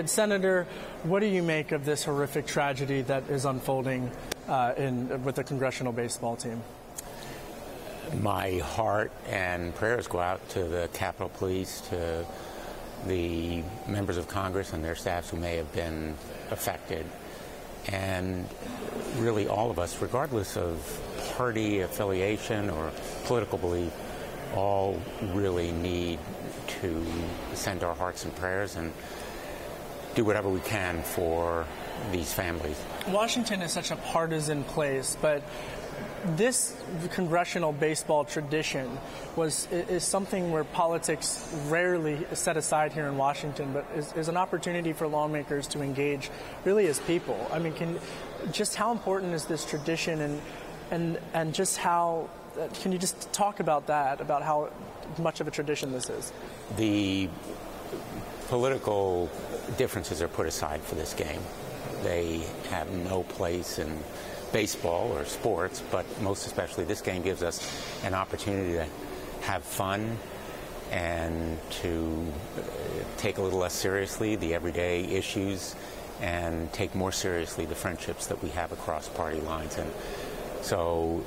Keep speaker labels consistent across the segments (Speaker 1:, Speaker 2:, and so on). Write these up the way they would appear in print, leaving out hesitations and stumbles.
Speaker 1: Senator, what do you make of this horrific tragedy that is unfolding with the congressional baseball team?
Speaker 2: My heart and prayers go out to the Capitol Police, to the members of Congress and their staffs who may have been affected, and really all of us, regardless of party affiliation or political belief, all really need to send our hearts and prayers and do whatever we can for these families.
Speaker 1: Washington is such a partisan place, but this congressional baseball tradition is something where politics rarely is set aside here in Washington, but is an opportunity for lawmakers to engage really as people. I mean, just how important is this tradition, and just how can you just talk about that, about how much of a tradition this is?
Speaker 2: The political differences are put aside for this game. They have no place in baseball or sports, but most especially this game gives us an opportunity to have fun and to take a little less seriously the everyday issues and take more seriously the friendships that we have across party lines. And so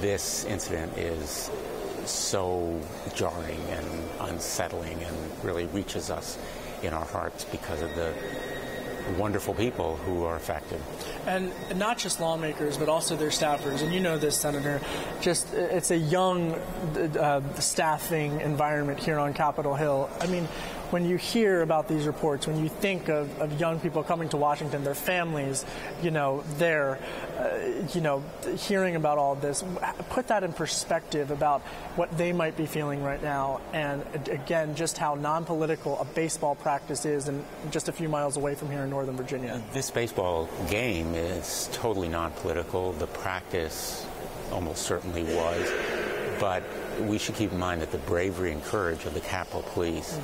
Speaker 2: this incident is so jarring and unsettling and really reaches us in our hearts because of the wonderful people who are affected.
Speaker 1: And not just lawmakers, but also their staffers. And you know this, Senator, it's a young staffing environment here on Capitol Hill. I mean, when you hear about these reports, when you think of young people coming to Washington, their families, hearing about all of this, put that in perspective about what they might be feeling right now. And again, just how non-political a baseball practice is, and just a few miles away from here in Northern Virginia.
Speaker 2: This baseball game is totally non-political. The practice almost certainly was. But we should keep in mind that the bravery and courage of the Capitol Police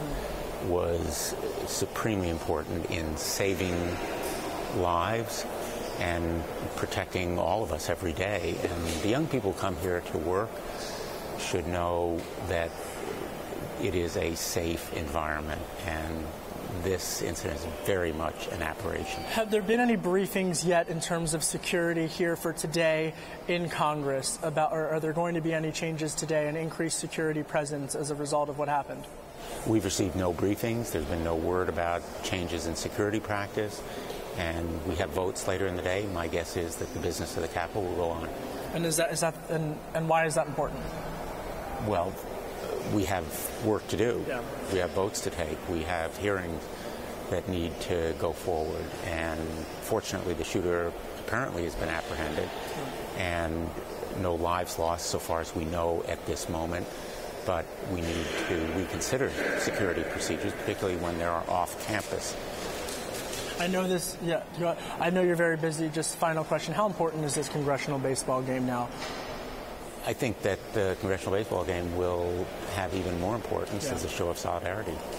Speaker 2: was supremely important in saving lives and protecting all of us every day. And the young people who come here to work should know that it is a safe environment, and this incident is very much an aberration.
Speaker 1: Have there been any briefings yet in terms of security here for today in Congress about, or are there going to be any changes today, an increased security presence as a result of what happened?
Speaker 2: We've received no briefings. There's been no word about changes in security practice, and we have votes later in the day. My guess is that the business of the Capitol will go on.
Speaker 1: And and why is that important?
Speaker 2: Well, we have work to do.
Speaker 1: Yeah.
Speaker 2: We have votes to take. We have hearings that need to go forward. And fortunately, the shooter apparently has been apprehended, and no lives lost so far as we know at this moment. But we need to reconsider security procedures, particularly when there are off-campus.
Speaker 1: I know this. Yeah, I know you're very busy. Just final question: how important is this congressional baseball game now?
Speaker 2: I think that the congressional baseball game will have even more importance as a show of solidarity.